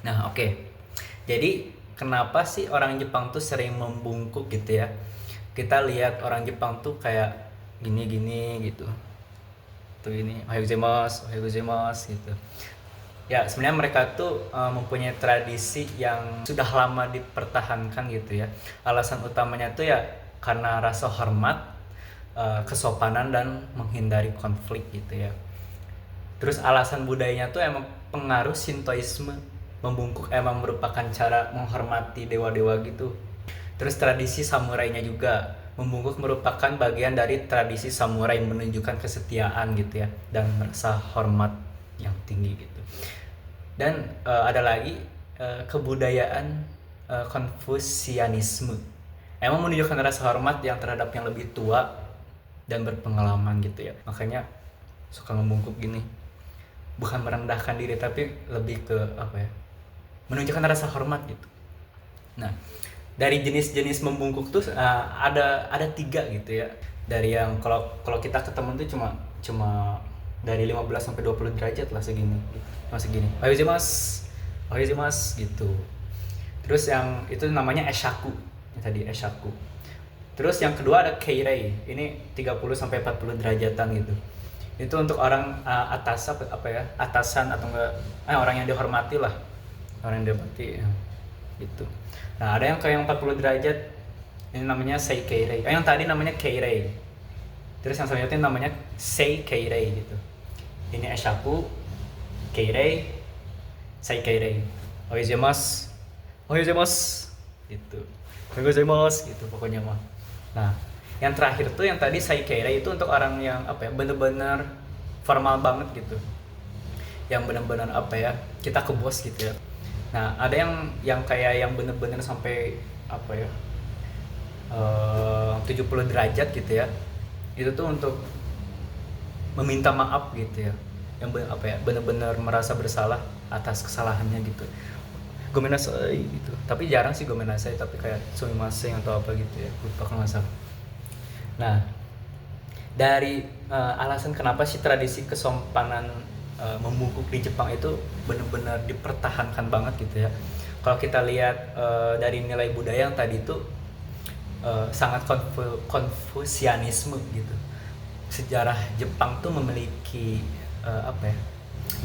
Nah, oke. Jadi kenapa sih orang Jepang tuh sering membungkuk gitu ya? Kita lihat orang Jepang tuh kayak gini-gini gitu. Tuh ini, ohayou gozaimasu gitu. Ya, sebenarnya mereka tuh mempunyai tradisi yang sudah lama dipertahankan gitu ya. Alasan utamanya tuh ya karena rasa hormat, kesopanan dan menghindari konflik gitu ya. Terus alasan budayanya tuh emang pengaruh Shintoisme. Membungkuk emang merupakan cara menghormati dewa-dewa gitu. Terus tradisi samurainya juga. Membungkuk merupakan bagian dari tradisi samurai menunjukkan kesetiaan gitu ya dan merasa hormat yang tinggi gitu. Dan ada lagi kebudayaan Konfusianisme. Emang menunjukkan rasa hormat yang terhadap yang lebih tua dan berpengalaman gitu ya. Makanya suka membungkuk gini. Bukan merendahkan diri tapi lebih ke apa ya? Menunjukkan rasa hormat gitu. Nah, dari jenis-jenis membungkuk tuh ada tiga gitu ya. Dari yang kalau kita ketemu tuh cuma cuma dari 15 sampai 20 derajat lah segini gitu. Masih gini. Ohayou gitu. Terus yang itu namanya eshaku. Yang tadi eshaku. Terus yang kedua ada keirei. Ini 30 sampai 40 derajatan gitu. Itu untuk orang apa ya? Atasan atau enggak orang yang dihormati lah. Orang yang dihormati ya. Gitu. Nah, ada yang kayak yang 40 derajat. Ini namanya seikeirei. Yang tadi namanya keirei. Terus yang selanjutnya namanya seikeirei gitu. Ini eshaku, keirei, seikeirei. Oizaimasu. Oizaimasu gitu. Oizaimasu gitu pokoknya mah. Nah, yang terakhir tuh yang tadi seikeirei itu untuk orang yang apa ya? Bener-bener formal banget gitu. Yang benar-benar apa ya? Kita ke bos gitu ya. Nah, ada yang kayak yang bener-bener sampai apa ya? 70 derajat gitu ya. Itu tuh untuk meminta maaf gitu ya. Yang apa ya? Bener-bener merasa bersalah atas kesalahannya gitu. Gomenasai gitu. Tapi jarang sih gomenasai, tapi kayak sumimasen atau apa gitu ya. Lupa kalau nggak salah. Nah, dari alasan kenapa sih tradisi kesompanan membungkuk di Jepang itu benar-benar dipertahankan banget gitu ya. Kalau kita lihat dari nilai budaya yang tadi itu sangat konfusianisme gitu. Sejarah Jepang tuh memiliki apa ya?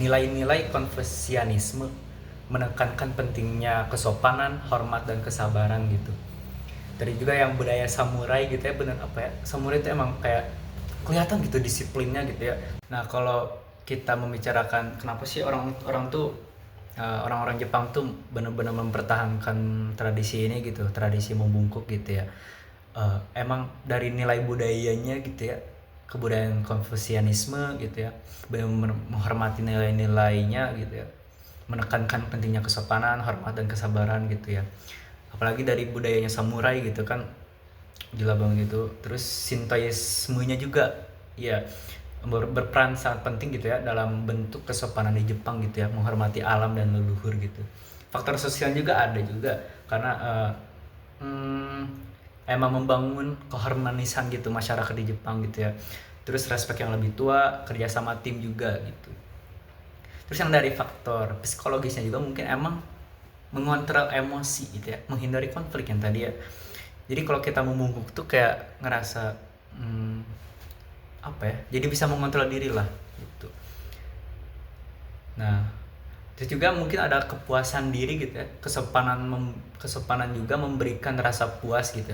Nilai-nilai konfusianisme menekankan pentingnya kesopanan, hormat dan kesabaran gitu. Dari juga yang budaya samurai gitu ya, bener apa ya? Samurai itu emang kayak kelihatan gitu disiplinnya gitu ya. Nah, kalau kita membicarakan kenapa sih orang-orang tuh orang-orang Jepang tuh benar-benar mempertahankan tradisi ini gitu, tradisi membungkuk gitu ya. Emang dari nilai budayanya gitu ya, kebudayaan Konfusianisme gitu ya, benar-benar menghormati nilai-nilainya gitu ya, menekankan pentingnya kesopanan, hormat dan kesabaran gitu ya. Apalagi dari budayanya samurai gitu kan, gila banget gitu. Terus Shintoisme-nya juga ya berperan sangat penting gitu ya dalam bentuk kesopanan di Jepang gitu ya, menghormati alam dan leluhur gitu. Faktor sosial juga ada juga karena emang membangun keharmonisan gitu masyarakat di Jepang gitu ya. Terus respect yang lebih tua, kerjasama tim juga gitu. Terus yang dari faktor psikologisnya juga mungkin emang mengontrol emosi gitu ya, menghindari konflik yang tadi ya. Jadi kalau kita membungkuk tuh kayak ngerasa apa ya, jadi bisa mengontrol diri lah gitu. Nah, terus juga mungkin ada kepuasan diri gitu ya, kesopanan juga memberikan rasa puas gitu,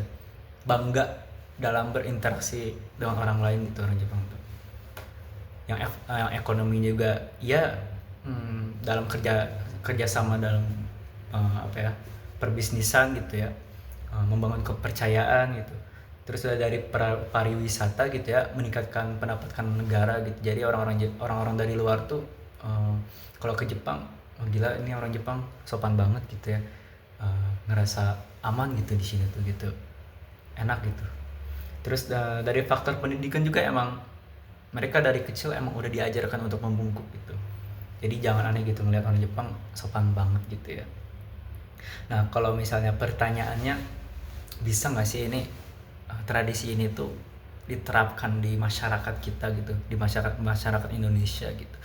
bangga dalam berinteraksi dengan orang lain gitu orang Jepang tuh. Yang ekonomi juga ya, dalam kerjasama dalam apa ya, perbisnisan gitu ya, membangun kepercayaan gitu. Terus dari pariwisata gitu ya, meningkatkan pendapatan negara gitu. Jadi orang-orang dari luar tuh kalau ke Jepang, oh gila ini orang Jepang sopan banget gitu ya. Ngerasa aman gitu di sini tuh gitu. Enak gitu. Terus dari faktor pendidikan juga emang mereka dari kecil emang udah diajarkan untuk membungkuk gitu. Jadi jangan aneh gitu ngeliat orang Jepang sopan banget gitu ya. Nah, kalau misalnya pertanyaannya, bisa nggak sih ini tradisi ini tuh diterapkan di masyarakat kita gitu, di masyarakat Indonesia gitu?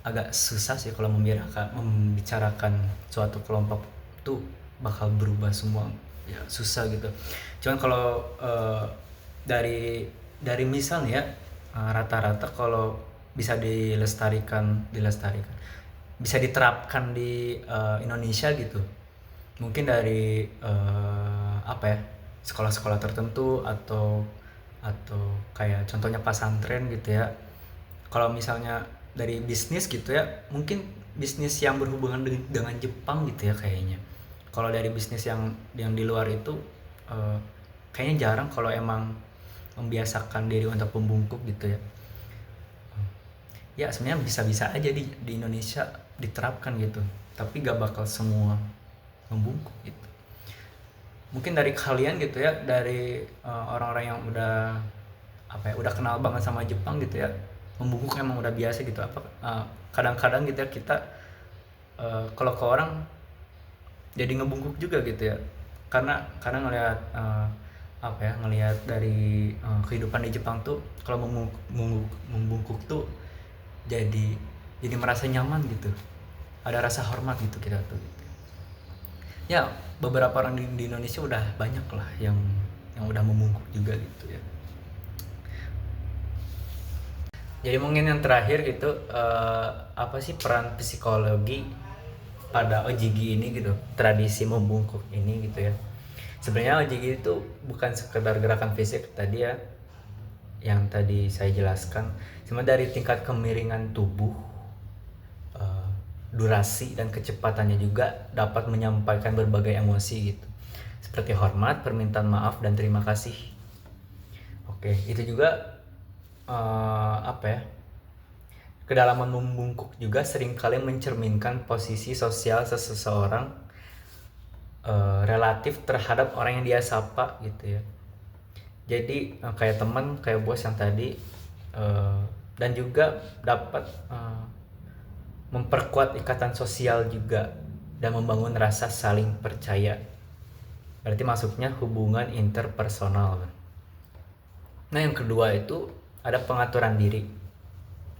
agak susah sih kalau membicarakan suatu kelompok tuh bakal berubah semua, ya susah gitu. Cuman kalau dari misal nih ya, rata-rata kalau bisa dilestarikan bisa diterapkan di Indonesia gitu, mungkin dari apa ya, sekolah-sekolah tertentu atau kayak contohnya pesantren gitu ya. Kalau misalnya dari bisnis gitu ya, mungkin bisnis yang berhubungan dengan Jepang gitu ya kayaknya. Kalau dari bisnis yang di luar itu eh, kayaknya jarang kalau emang membiasakan diri untuk membungkuk gitu ya. Ya sebenarnya bisa-bisa aja di Indonesia diterapkan gitu, tapi gak bakal semua membungkuk gitu. Mungkin dari kalian gitu ya, dari orang-orang yang udah apa ya, udah kenal banget sama Jepang gitu ya, membungkuk emang udah biasa gitu. Apa kadang-kadang gitu ya kita kalau ke orang jadi ngebungkuk juga gitu ya, karena ngelihat apa ya, ngelihat dari kehidupan di Jepang tuh kalau membungkuk tuh jadi merasa nyaman gitu, ada rasa hormat gitu kita tuh gitu. Ya beberapa orang di Indonesia udah banyak lah yang udah membungkuk juga gitu ya. Jadi mungkin yang terakhir gitu, apa sih peran psikologi pada Ojigi ini gitu, tradisi membungkuk ini gitu ya. Sebenarnya Ojigi itu bukan sekedar gerakan fisik tadi ya, yang tadi saya jelaskan, cuma dari tingkat kemiringan tubuh, durasi dan kecepatannya juga dapat menyampaikan berbagai emosi gitu, seperti hormat, permintaan maaf, dan terima kasih. Oke, itu juga apa ya, kedalaman membungkuk juga seringkali mencerminkan posisi sosial seseorang relatif terhadap orang yang dia sapa gitu ya. Jadi kayak teman, kayak bos yang tadi, dan juga dapat memperkuat ikatan sosial juga dan membangun rasa saling percaya. Berarti masuknya hubungan interpersonal. Nah yang kedua itu ada pengaturan diri.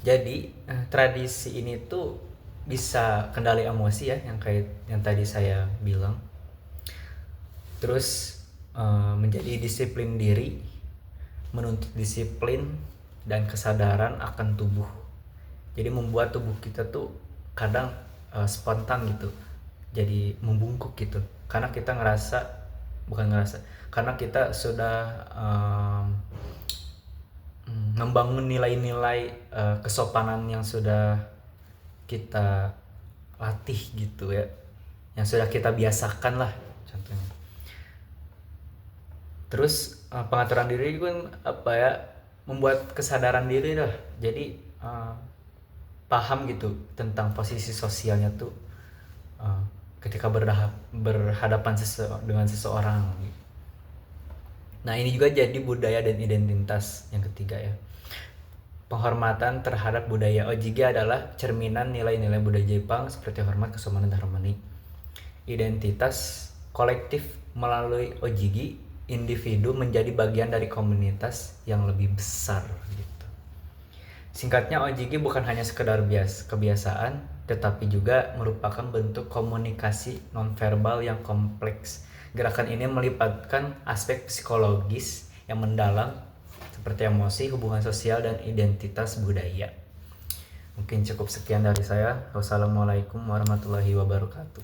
Jadi tradisi ini tuh bisa kendali emosi ya, yang tadi saya bilang. Terus menjadi disiplin diri, menuntut disiplin dan kesadaran akan tubuh. Jadi membuat tubuh kita tuh kadang spontan gitu, jadi membungkuk gitu, karena kita karena kita sudah membangun nilai-nilai kesopanan yang sudah kita latih gitu ya, yang sudah kita biasakan lah contohnya. Terus pengaturan diri kan apa ya, membuat kesadaran diri lah, jadi paham gitu tentang posisi sosialnya tuh ketika berhadapan dengan seseorang. Nah ini juga jadi budaya dan identitas yang ketiga ya. Penghormatan terhadap budaya Ojigi adalah cerminan nilai-nilai budaya Jepang seperti hormat, kesopanan, dan harmoni. Identitas kolektif melalui Ojigi, individu menjadi bagian dari komunitas yang lebih besar gitu. Singkatnya, Ojigi bukan hanya sekedar kebiasaan, tetapi juga merupakan bentuk komunikasi nonverbal yang kompleks. Gerakan ini melibatkan aspek psikologis yang mendalam seperti emosi, hubungan sosial, dan identitas budaya. Mungkin cukup sekian dari saya. Wassalamualaikum warahmatullahi wabarakatuh.